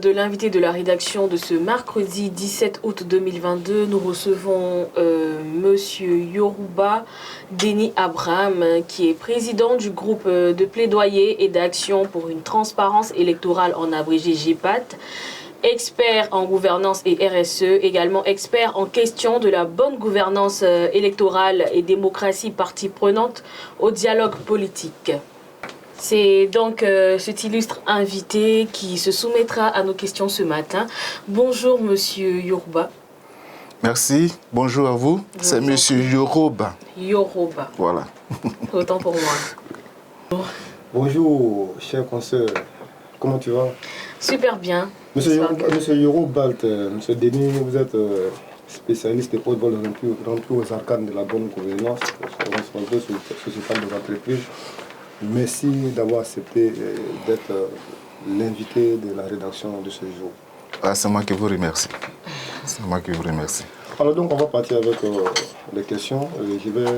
de l'invité de la rédaction de ce mercredi 17 août 2022, nous recevons Monsieur Yoruba Denis Abraham, qui est président du groupe de plaidoyer et d'action pour une transparence électorale, en abrégé GPAT, expert en gouvernance et RSE, également expert en question de la bonne gouvernance électorale et démocratie partie prenante au dialogue politique. C'est donc cet illustre invité qui se soumettra à nos questions ce matin. Bonjour Monsieur Yoruba. Merci, bonjour à vous. C'est Monsieur Yoruba. Yoruba. Voilà. Autant pour moi. Bonjour, cher consoeur. Comment tu vas? Super bien. Monsieur Yoruba, Monsieur Denis, vous êtes spécialiste et porte-voix rentré aux arcanes de la bonne gouvernance, responsable sociétal des entreprises. Merci d'avoir accepté d'être l'invité de la rédaction de ce jour. Ah, c'est moi qui vous remercie. C'est moi qui vous remercie. Alors donc on va partir avec les questions. Je vais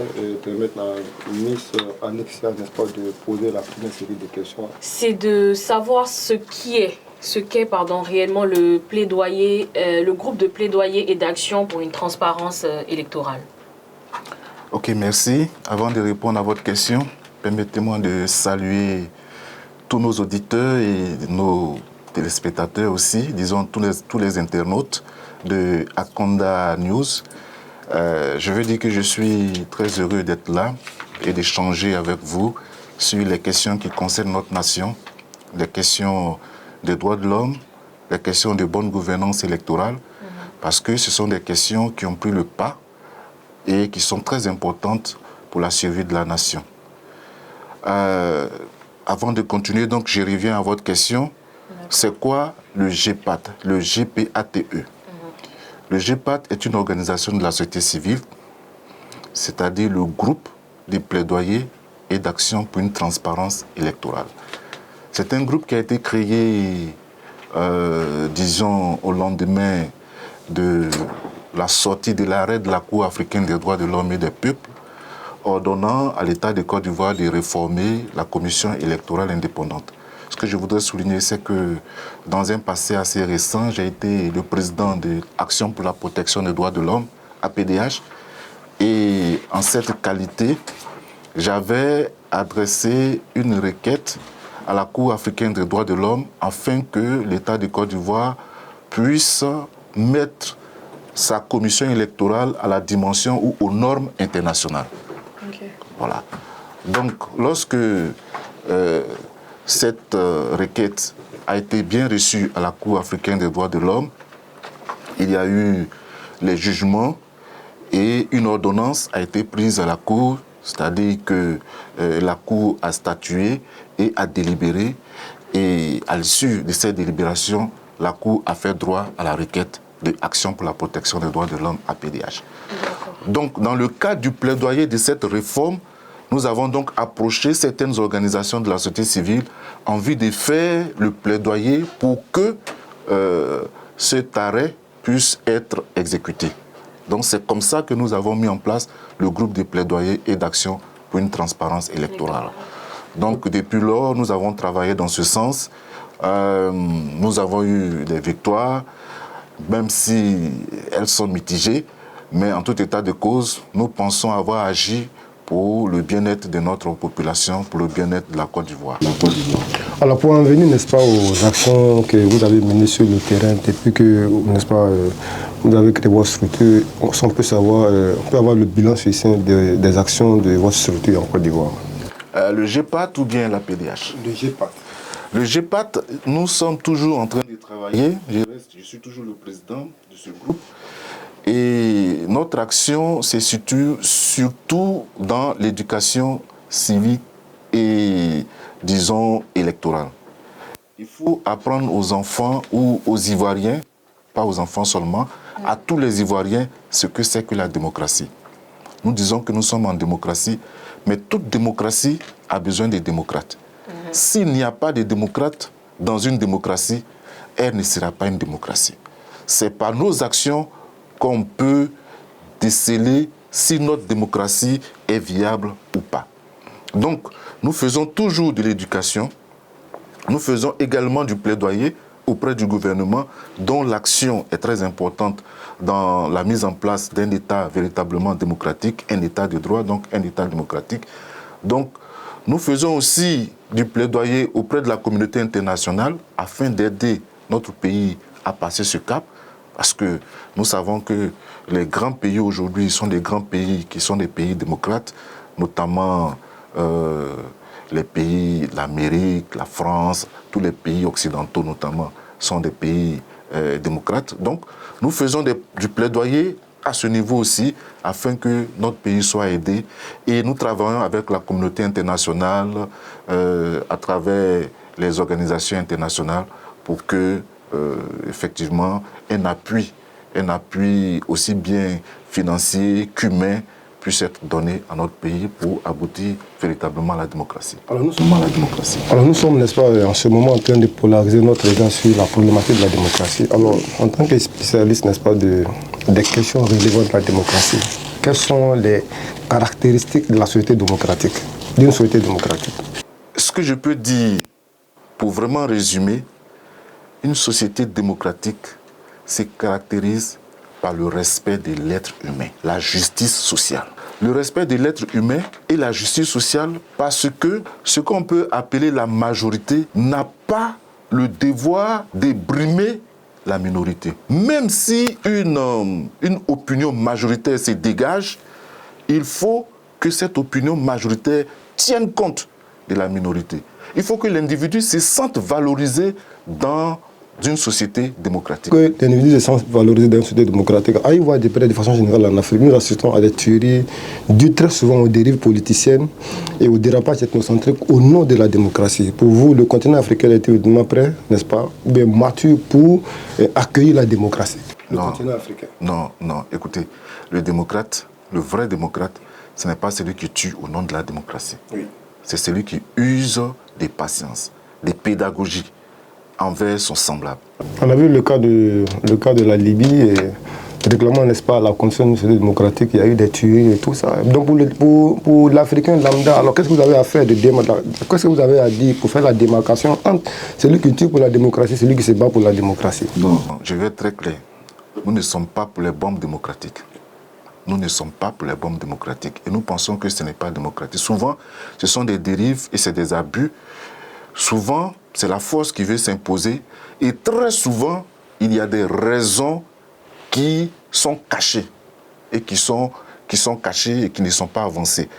permettre à Miss Anexia, n'est-ce pas, de poser la première série de questions. C'est de savoir ce qu'est réellement le plaidoyer, le groupe de plaidoyer et d'action pour une transparence électorale. Ok, merci. Avant de répondre à votre question, permettez-moi de saluer tous nos auditeurs et nos téléspectateurs aussi, disons tous les internautes de Akonda News. Je veux dire que je suis très heureux d'être là et d'échanger avec vous sur les questions qui concernent notre nation, les questions des droits de l'homme, les questions de bonne gouvernance électorale, parce que ce sont des questions qui ont pris le pas et qui sont très importantes pour la survie de la nation. Avant de continuer, donc, je reviens à votre question. C'est quoi le GPAT, le GPATE? Le GPAT est une organisation de la société civile, c'est-à-dire le groupe de plaidoyer et d'action pour une transparence électorale. C'est un groupe qui a été créé, disons, au lendemain de la sortie de l'arrêt de la Cour africaine des droits de l'homme et des peuples, ordonnant à l'État de Côte d'Ivoire de réformer la commission électorale indépendante. Ce que je voudrais souligner, c'est que dans un passé assez récent, j'ai été le président de Action pour la protection des droits de l'homme, APDH, et en cette qualité, j'avais adressé une requête à la Cour africaine des droits de l'homme afin que l'État de Côte d'Ivoire puisse mettre sa commission électorale à la dimension ou aux normes internationales. Okay. Voilà. Donc, lorsque cette requête a été bien reçue à la Cour africaine des droits de l'homme, il y a eu les jugements et une ordonnance a été prise à la Cour, c'est-à-dire que la Cour a statué et a délibéré, et à l'issue de cette délibération, la Cour a fait droit à la requête de Action pour la protection des droits de l'homme, APDH. Donc, dans le cadre du plaidoyer de cette réforme, nous avons donc approché certaines organisations de la société civile en vue de faire le plaidoyer pour que cet arrêt puisse être exécuté. Donc c'est comme ça que nous avons mis en place le groupe de plaidoyer et d'action pour une transparence électorale. Donc depuis lors, nous avons travaillé dans ce sens. Nous avons eu des victoires, même si elles sont mitigées, mais en tout état de cause, nous pensons avoir agi pour le bien-être de notre population, pour le bien-être de la Côte d'Ivoire. Alors pour en venir, n'est-ce pas, aux actions que vous avez menées sur le terrain depuis que, n'est-ce pas, vous avez créé votre structure, on peut savoir, on peut avoir le bilan succinct des actions de votre structure en Côte d'Ivoire. Le GPAT ou bien la PDH? Le GPAT. Le GPAT, nous sommes toujours en train de travailler. Je suis toujours le président de ce groupe. Et notre action se situe surtout dans l'éducation civique et, disons, électorale. Il faut apprendre aux enfants ou aux Ivoiriens, pas aux enfants seulement, à tous les Ivoiriens ce que c'est que la démocratie. Nous disons que nous sommes en démocratie, mais toute démocratie a besoin des démocrates. S'il n'y a pas de démocrates dans une démocratie, elle ne sera pas une démocratie. C'est par nos actions qu'on peut déceler si notre démocratie est viable ou pas. Donc, nous faisons toujours de l'éducation, nous faisons également du plaidoyer auprès du gouvernement, dont l'action est très importante dans la mise en place d'un État véritablement démocratique, un État de droit, donc un État démocratique. Donc, nous faisons aussi du plaidoyer auprès de la communauté internationale afin d'aider notre pays à passer ce cap, parce que nous savons que les grands pays aujourd'hui sont des grands pays qui sont des pays démocrates, notamment les pays, l'Amérique, la France, tous les pays occidentaux notamment, sont des pays démocrates. Donc, nous faisons du plaidoyer à ce niveau aussi, afin que notre pays soit aidé. Et nous travaillons avec la communauté internationale, à travers les organisations internationales, pour que, effectivement, un appui aussi bien financier qu'humain puisse être donné à notre pays pour aboutir véritablement à la démocratie. Alors nous sommes, n'est-ce pas, en ce moment en train de polariser notre regard sur la problématique de la démocratie. Alors, en tant que spécialiste, n'est-ce pas, des questions relevantes de la démocratie, quelles sont les caractéristiques de la société démocratique, d'une société démocratique? Ce que je peux dire, pour vraiment résumer, une société démocratique se caractérise par le respect de l'être humain, la justice sociale. Le respect de l'être humain et la justice sociale parce que ce qu'on peut appeler la majorité n'a pas le devoir de brimer la minorité. Même si une opinion majoritaire se dégage, il faut que cette opinion majoritaire tienne compte de la minorité. Il faut que l'individu se sente valorisé dans d'une société démocratique. Que l'individu se sente valorisé dans une société démocratique. À y voir de près, de façon générale en Afrique, nous assistons à des tueries dues très souvent aux dérives politiciennes et au dérapage ethnocentrique au nom de la démocratie. Pour vous, le continent africain est évidemment prêt, n'est-ce pas, bien mature pour accueillir la démocratie. Le continent africain. Non, écoutez, le démocrate, le vrai démocrate, ce n'est pas celui qui tue au nom de la démocratie. Oui. C'est celui qui use de patience, de pédagogie envers son semblable. On a vu le cas de la Libye, et réclamant, n'est-ce pas, la condition d'une société démocratique, il y a eu des tueries et tout ça. Donc pour l'Africain lambda, alors qu'est-ce que vous avez à faire qu'est-ce que vous avez à dire pour faire la démarcation entre celui qui tue pour la démocratie et celui qui se bat pour la démocratie? Non, je vais être très clair. Nous ne sommes pas pour les bombes démocratiques. Nous ne sommes pas pour les bombes démocratiques. Et nous pensons que ce n'est pas démocratique. Souvent, ce sont des dérives et c'est des abus. Souvent, c'est la force qui veut s'imposer. Et très souvent, il y a des raisons qui sont cachées et qui sont cachées et qui ne sont pas avancées.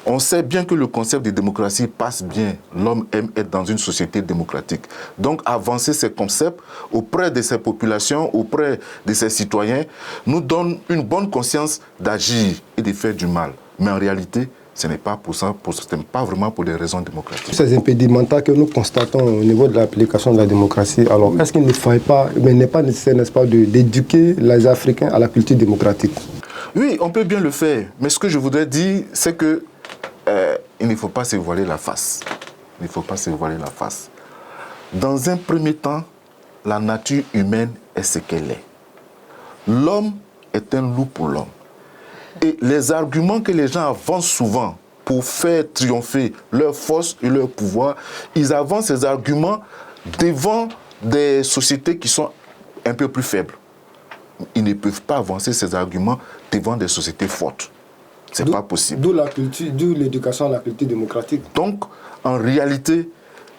On sait bien que le concept de démocratie passe bien. L'homme aime être dans une société démocratique. Donc, avancer ces concepts auprès de ces populations, auprès de ces citoyens, nous donne une bonne conscience d'agir et de faire du mal. Mais en réalité, ce n'est pas pour ça, ce n'est pas vraiment pour des raisons démocratiques. Ces impédiments que nous constatons au niveau de l'application de la démocratie, alors est-ce qu'il ne faille pas, mais n'est pas nécessaire, n'est-ce pas, d'éduquer les Africains à la culture démocratique? Oui, on peut bien le faire. Mais ce que je voudrais dire, c'est que il ne faut pas se voiler la face. Il ne faut pas se voiler la face. Dans un premier temps, la nature humaine est ce qu'elle est. L'homme est un loup pour l'homme. Et les arguments que les gens avancent souvent pour faire triompher leur force et leur pouvoir, ils avancent ces arguments devant des sociétés qui sont un peu plus faibles. Ils ne peuvent pas avancer ces arguments devant des sociétés fortes. Ce n'est pas possible. D'où l'éducation à la culture démocratique. Donc, en réalité,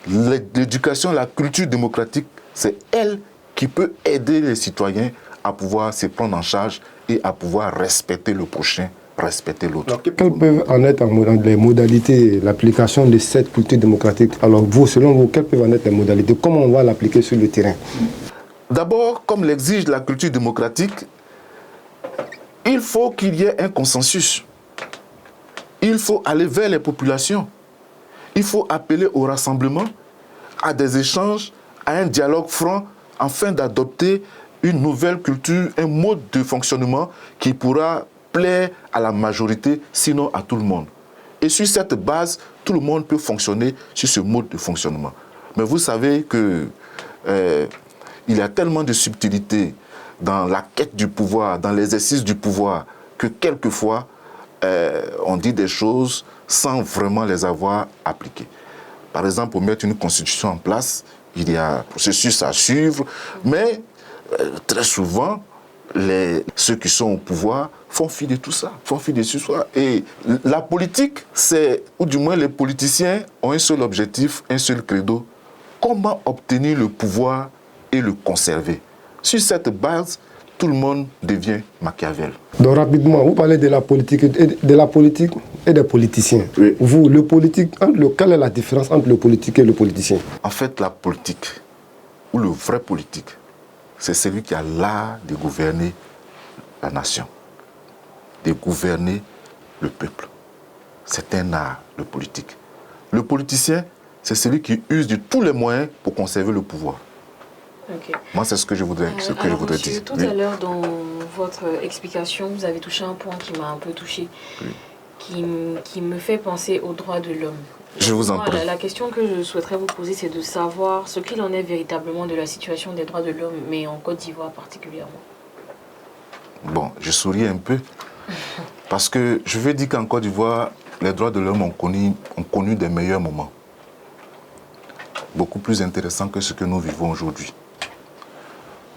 l'éducation à la culture démocratique, c'est elle qui peut aider les citoyens à pouvoir se prendre en charge et à pouvoir respecter le prochain, respecter l'autre. Quelles peuvent en être les modalités, l'application de cette culture démocratique? Alors vous, selon vous, quelles peuvent en être les modalités? Comment on va l'appliquer sur le terrain? D'abord, comme l'exige la culture démocratique, il faut qu'il y ait un consensus. Il faut aller vers les populations. Il faut appeler au rassemblement, à des échanges, à un dialogue franc, afin d'adopter une nouvelle culture, un mode de fonctionnement qui pourra plaire à la majorité, sinon à tout le monde. Et sur cette base, tout le monde peut fonctionner sur ce mode de fonctionnement. Mais vous savez que il y a tellement de subtilités dans la quête du pouvoir, dans l'exercice du pouvoir, que quelquefois, on dit des choses sans vraiment les avoir appliquées. Par exemple, pour mettre une constitution en place, il y a un processus à suivre, mais très souvent, ceux qui sont au pouvoir font fi de tout ça, font fi de tout ça. Et la politique, ou du moins les politiciens ont un seul objectif, un seul credo: comment obtenir le pouvoir et le conserver. Sur cette base, tout le monde devient Machiavel. Donc rapidement, vous parlez de la politique et des politiciens. Oui. Vous, le politique, quelle est la différence entre le politique et le politicien? En fait, la politique, ou le vrai politique, c'est celui qui a l'art de gouverner la nation, de gouverner le peuple. C'est un art, le politique. Le politicien, c'est celui qui use de tous les moyens pour conserver le pouvoir. Ok. Moi, c'est ce que je voudrais, Monsieur, dire. Tout à l'heure, dans votre explication, vous avez touché un point qui m'a un peu touché, qui me fait penser aux droits de l'homme. Je vous en prie. La question que je souhaiterais vous poser, c'est de savoir ce qu'il en est véritablement de la situation des droits de l'homme, mais en Côte d'Ivoire particulièrement. Bon, je souris un peu, parce que je veux dire qu'en Côte d'Ivoire, les droits de l'homme ont connu des meilleurs moments, beaucoup plus intéressants que ce que nous vivons aujourd'hui.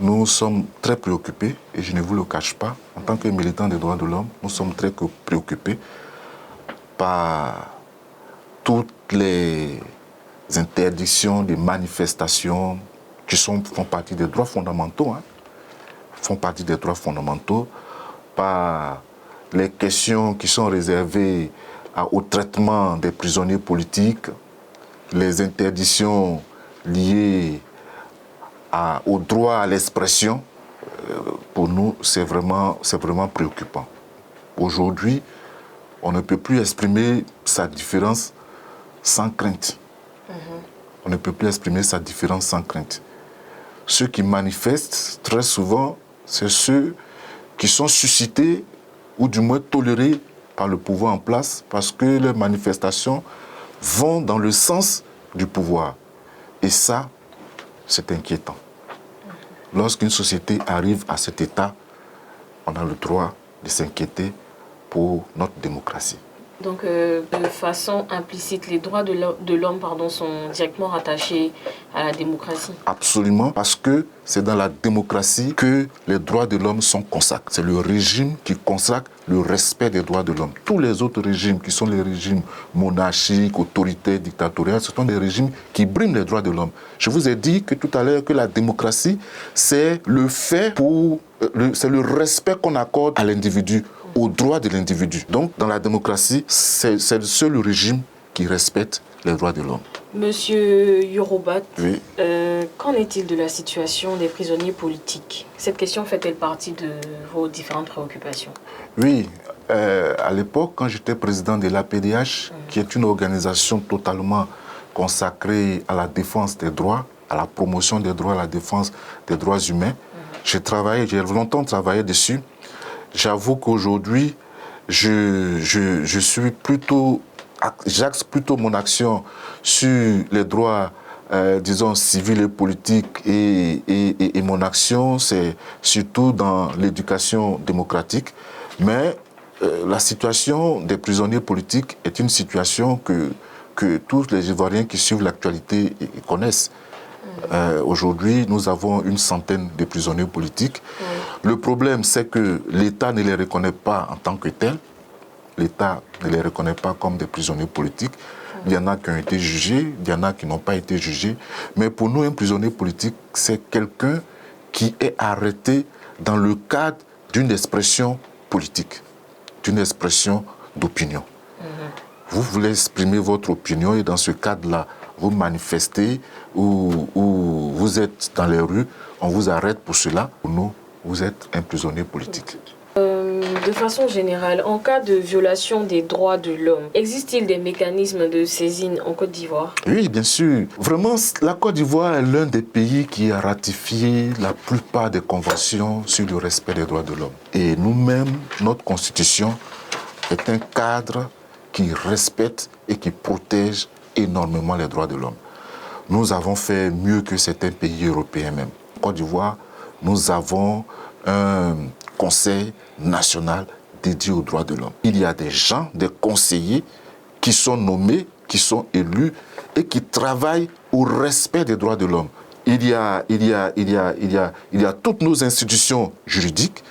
Nous sommes très préoccupés, et je ne vous le cache pas, en tant que militants des droits de l'homme, nous sommes très préoccupés par toutes les interdictions des manifestations qui font partie des droits fondamentaux, font partie des droits fondamentaux, par les questions qui sont réservées au traitement des prisonniers politiques, les interdictions liées au droit à l'expression. Pour nous, c'est vraiment préoccupant. Aujourd'hui, on ne peut plus exprimer sa différence sans crainte. On ne peut plus exprimer sa différence sans crainte. Ceux qui manifestent, très souvent, c'est ceux qui sont suscités ou du moins tolérés par le pouvoir en place, parce que leurs manifestations vont dans le sens du pouvoir. Et ça, c'est inquiétant. Lorsqu'une société arrive à cet état, on a le droit de s'inquiéter pour notre démocratie. Donc, de façon implicite, les droits de l'homme sont directement rattachés à la démocratie. Absolument, parce que c'est dans la démocratie que les droits de l'homme sont consacrés. C'est le régime qui consacre le respect des droits de l'homme. Tous les autres régimes, qui sont les régimes monarchiques, autoritaires, dictatoriaux, ce sont des régimes qui briment les droits de l'homme. Je vous ai dit que tout à l'heure que la démocratie, c'est le respect qu'on accorde à l'individu, aux droits de l'individu. Donc, dans la démocratie, c'est le seul régime qui respecte les droits de l'homme. Monsieur Yoruba, oui. Qu'en est-il de la situation des prisonniers politiques? Cette question fait-elle partie de vos différentes préoccupations? Oui, à l'époque, quand j'étais président de l'APDH, qui est une organisation totalement consacrée à la défense des droits, à la promotion des droits, à la défense des droits humains, j'ai longtemps travaillé dessus. J'avoue qu'aujourd'hui, j'axe plutôt mon action sur les droits, disons, civils et politiques, et mon action, c'est surtout dans l'éducation démocratique. Mais la situation des prisonniers politiques est une situation que tous les Ivoiriens qui suivent l'actualité connaissent. Aujourd'hui, nous avons une centaine de prisonniers politiques. Le problème, c'est que l'État ne les reconnaît pas en tant que tels. L'État ne les reconnaît pas comme des prisonniers politiques. Il y en a qui ont été jugés, il y en a qui n'ont pas été jugés. Mais pour nous, un prisonnier politique, c'est quelqu'un qui est arrêté dans le cadre d'une expression politique, d'une expression d'opinion. Vous voulez exprimer votre opinion et dans ce cadre-là, vous manifestez ou vous êtes dans les rues, on vous arrête pour cela. Pour nous, vous êtes un prisonnier politique. De façon générale, en cas de violation des droits de l'homme, existe-t-il des mécanismes de saisine en Côte d'Ivoire? Oui, bien sûr. Vraiment, la Côte d'Ivoire est l'un des pays qui a ratifié la plupart des conventions sur le respect des droits de l'homme. Et nous-mêmes, notre constitution est un cadre qui respecte et qui protège énormément les droits de l'homme. Nous avons fait mieux que certains pays européens même. En Côte d'Ivoire, nous avons un conseil national dédié aux droits de l'homme. Il y a des gens, des conseillers qui sont nommés, qui sont élus et qui travaille au respect des droits de l'homme. Il y a toutes nos institutions juridiques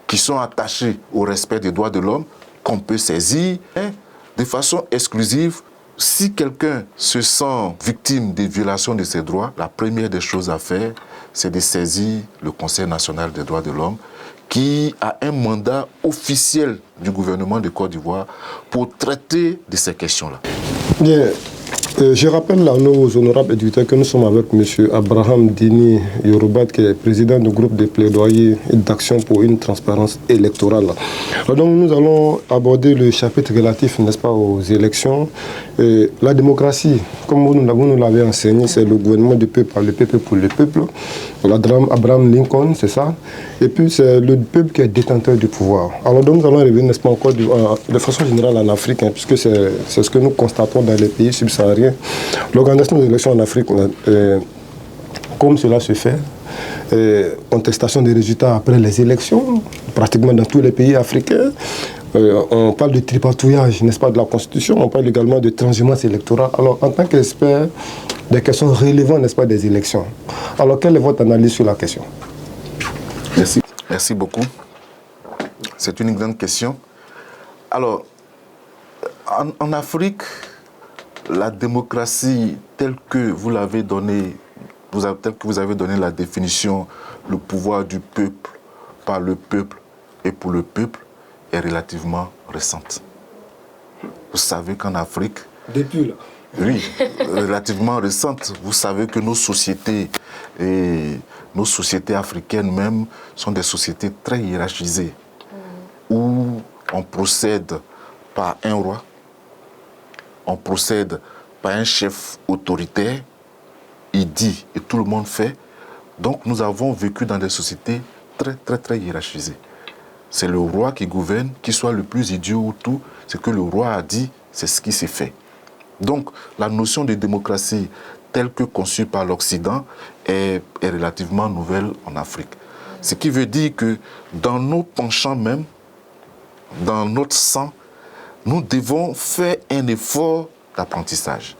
qui sont attachées au respect des droits de l'homme, qu'on peut saisir de façon exclusive. Si quelqu'un se sent victime des violations de ses droits, la première des choses à faire, c'est de saisir le Conseil national des droits de l'homme, qui a un mandat officiel du gouvernement de Côte d'Ivoire pour traiter de ces questions-là. Bien. Je rappelle à nos honorables éditeurs que nous sommes avec M. Abraham Dini Yoruba, qui est président du groupe de plaidoyer et d'action pour une transparence électorale. Donc nous allons aborder le chapitre relatif, n'est-ce pas, aux élections. La démocratie, comme vous nous l'avez enseigné, c'est le gouvernement du peuple par le peuple pour le peuple. Abraham Lincoln, c'est ça. Et puis c'est le peuple qui est détenteur du pouvoir. Alors donc nous allons revenir, n'est-ce pas, encore de façon générale en Afrique, puisque c'est ce que nous constatons dans les pays subsahariens. L'organisation des élections en Afrique, comme cela se fait, contestation des résultats après les élections, pratiquement dans tous les pays africains. On parle de tripatouillage, n'est-ce pas, de la Constitution. On parle également de transhumance électorale. Alors, en tant qu'expert des questions relevantes, n'est-ce pas, des élections. Alors, quelle est votre analyse sur la question? Merci. Merci beaucoup. C'est une grande question. Alors, en Afrique, la démocratie telle que vous l'avez donnée, telle que vous avez donné la définition, le pouvoir du peuple, par le peuple et pour le peuple, est relativement récente. Vous savez qu'en Afrique... Depuis là. Oui, relativement récente. Vous savez que nos sociétés africaines même sont des sociétés très hiérarchisées, où on procède par un roi, on procède par un chef autoritaire, il dit et tout le monde fait. Donc nous avons vécu dans des sociétés très hiérarchisées. C'est le roi qui gouverne, qu'il soit le plus idiot ou tout, ce que le roi a dit, c'est ce qui s'est fait. Donc la notion de démocratie telle que conçue par l'Occident est relativement nouvelle en Afrique. Ce qui veut dire que dans nos penchants même, dans notre sang, nous devons faire un effort d'apprentissage.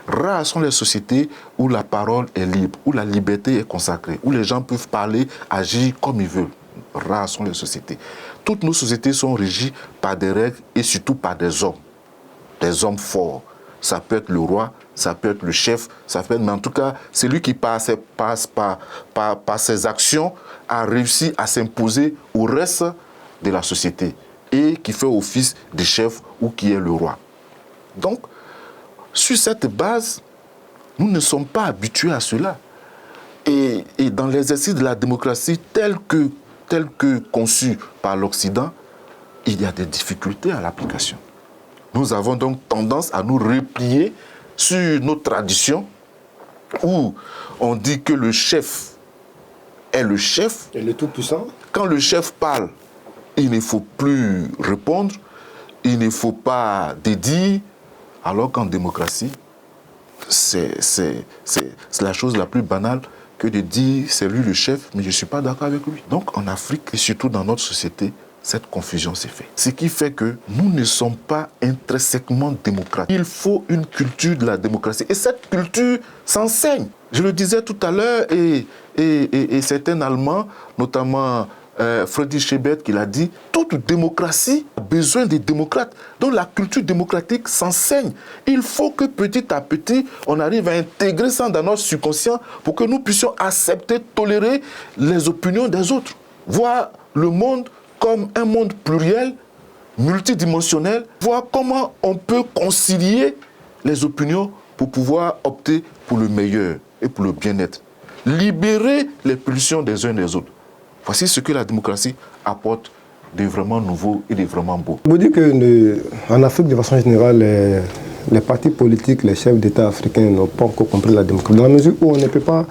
Rares sont les sociétés où la parole est libre, où la liberté est consacrée, où les gens peuvent parler, agir comme ils veulent. Rares sont les sociétés. Toutes nos sociétés sont régies par des règles et surtout par des hommes forts. Ça peut être le roi, ça peut être le chef, ça peut être, mais en tout cas, c'est lui qui par ses actions a réussi à s'imposer au reste de la société et qui fait office de chef ou qui est le roi. Donc, sur cette base, nous ne sommes pas habitués à cela. Et dans l'exercice de la démocratie tel que conçu par l'Occident, il y a des difficultés à l'application. Nous avons donc tendance à nous replier sur nos traditions où on dit que le chef est le chef. Et le tout-puissant. Quand le chef parle, il ne faut plus répondre, il ne faut pas dédire, alors qu'en démocratie, c'est la chose la plus banale que de dire c'est lui le chef, mais je ne suis pas d'accord avec lui. Donc en Afrique, et surtout dans notre société, cette confusion s'est faite. Ce qui fait que nous ne sommes pas intrinsèquement démocrates. Il faut une culture de la démocratie. Et cette culture s'enseigne. Je le disais tout à l'heure, et c'est un Allemand, notamment Friedrich Ebert, qui l'a dit, toute démocratie a besoin des démocrates. Donc la culture démocratique s'enseigne. Il faut que petit à petit, on arrive à intégrer ça dans notre subconscient pour que nous puissions accepter, tolérer les opinions des autres. Voir le monde comme un monde pluriel, multidimensionnel, voir comment on peut concilier les opinions pour pouvoir opter pour le meilleur et pour le bien-être. Libérer les pulsions des uns des autres. Voici ce que la démocratie apporte de vraiment nouveau et de vraiment beau. Vous dites qu'en Afrique, de façon générale, les partis politiques, les chefs d'État africains n'ont pas encore compris la démocratie. Dans la mesure où on ne peut pas...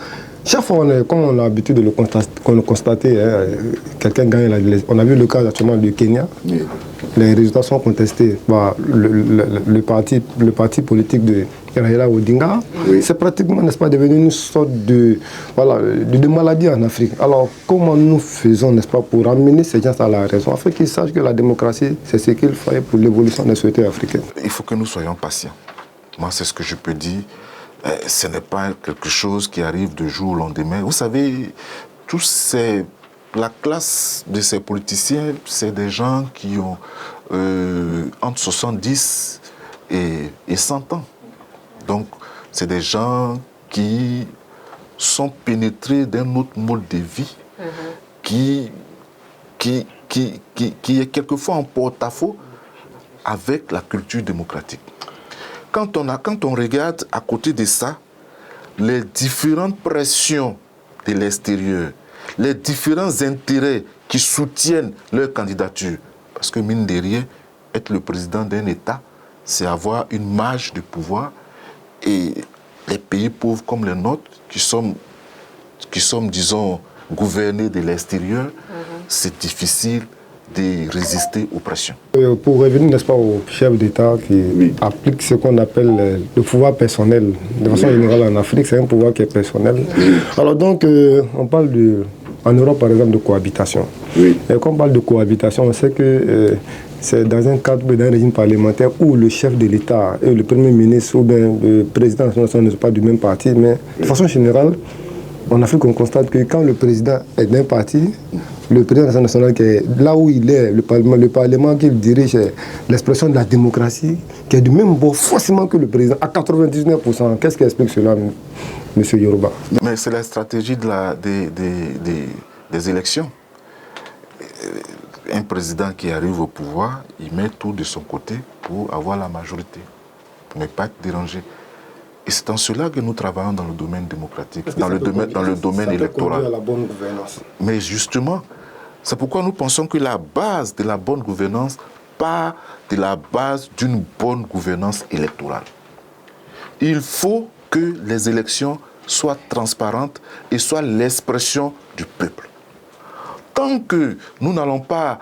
Chaque fois, comme on a l'habitude de le constater, quelqu'un gagne. On a vu le cas actuellement du Kenya. Oui. Les résultats sont contestés par le parti politique de Raila Odinga. Oui. C'est pratiquement, n'est-ce pas, devenu une sorte de maladie en Afrique. Alors, comment nous faisons, n'est-ce pas, pour amener ces gens à la raison, afin qu'ils sachent que la démocratie, c'est ce qu'il faut pour l'évolution des sociétés africaines? Il faut que nous soyons patients. Moi, c'est ce que je peux dire. Ce n'est pas quelque chose qui arrive de jour au lendemain. Vous savez, la classe de ces politiciens, c'est des gens qui ont entre 70 et 100 ans. Donc, c'est des gens qui sont pénétrés d'un autre mode de vie qui est quelquefois en porte-à-faux avec la culture démocratique. Quand on regarde à côté de ça, les différentes pressions de l'extérieur, les différents intérêts qui soutiennent leur candidature, parce que mine de rien, être le président d'un État, c'est avoir une marge de pouvoir, et les pays pauvres comme les nôtres, qui sommes disons, gouvernés de l'extérieur, c'est difficile de résister aux pressions. Pour revenir, n'est-ce pas, au chef d'État qui applique ce qu'on appelle le pouvoir personnel. De façon générale, en Afrique, c'est un pouvoir qui est personnel. Alors donc, on parle en Europe, par exemple, de cohabitation. Et quand on parle de cohabitation, on sait que c'est dans un cadre d'un régime parlementaire où le chef de l'État et le Premier ministre ou bien le président national ne sont pas du même parti, mais de façon générale, en Afrique, on constate que quand le président est d'un parti, le président national qui est là où il est, le Parlement qu'il dirige, est l'expression de la démocratie, qui est du même bord forcément que le président, à 99%. Qu'est-ce qui explique cela, M. Yoruba? Mais c'est la stratégie des élections. Un président qui arrive au pouvoir, il met tout de son côté pour avoir la majorité, pour ne pas être dérangé. Et c'est en cela que nous travaillons dans le domaine démocratique, dans le domaine électoral. À la bonne gouvernance. Mais justement, c'est pourquoi nous pensons que la base de la bonne gouvernance part de la base d'une bonne gouvernance électorale. Il faut que les élections soient transparentes et soient l'expression du peuple. Tant que nous n'allons pas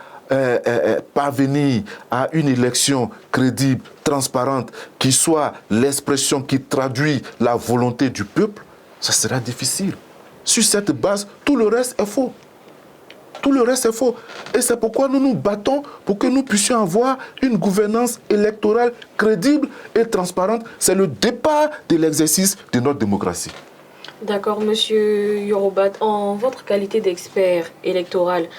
parvenir à une élection crédible, transparente, qui soit l'expression qui traduit la volonté du peuple, ça sera difficile. Sur cette base, tout le reste est faux. Tout le reste est faux. Et c'est pourquoi nous nous battons pour que nous puissions avoir une gouvernance électorale crédible et transparente. C'est le départ de l'exercice de notre démocratie. D'accord, Monsieur Yoruba, en votre qualité d'expert électoral,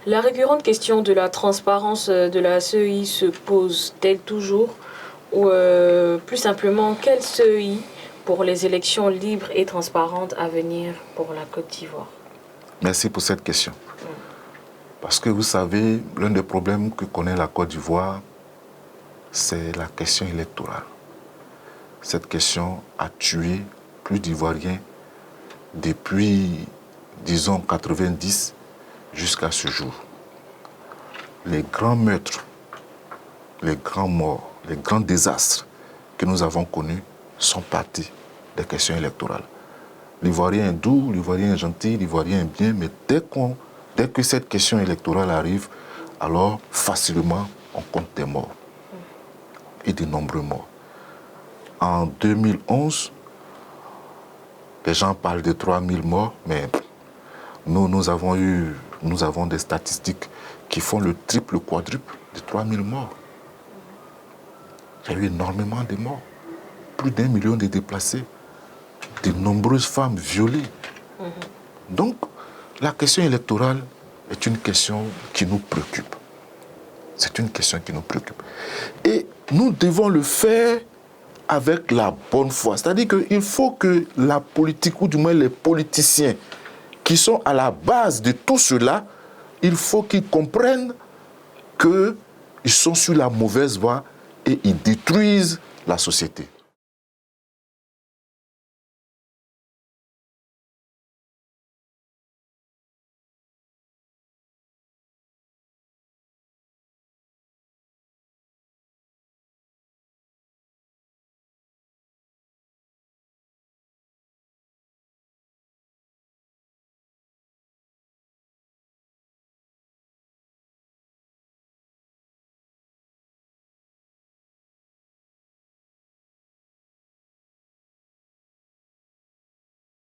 la récurrente question de la transparence de la CEI se pose-t-elle toujours? Ou plus simplement, quelle CEI pour les élections libres et transparentes à venir pour la Côte d'Ivoire? Merci pour cette question. Parce que vous savez, l'un des problèmes que connaît la Côte d'Ivoire, c'est la question électorale. Cette question a tué plus d'Ivoiriens depuis, disons, 90 jusqu'à ce jour. Les grands meurtres, les grands morts, les grands désastres que nous avons connus sont partis des questions électorales. L'Ivoirien est doux, l'Ivoirien est gentil, l'Ivoirien est bien, mais dès que cette question électorale arrive, alors facilement on compte des morts. Et de nombreux morts. En 2011, les gens parlent de 3000 morts, mais nous avons des statistiques qui font le triple, le quadruple de 3000 morts. Il y a eu énormément de morts. Plus d'1 million de déplacés. De nombreuses femmes violées. Donc, la question électorale est une question qui nous préoccupe. C'est une question qui nous préoccupe. Et nous devons le faire avec la bonne foi. C'est-à-dire qu'il faut que la politique, ou du moins les politiciens qui sont à la base de tout cela, il faut qu'ils comprennent qu'ils sont sur la mauvaise voie et ils détruisent la société.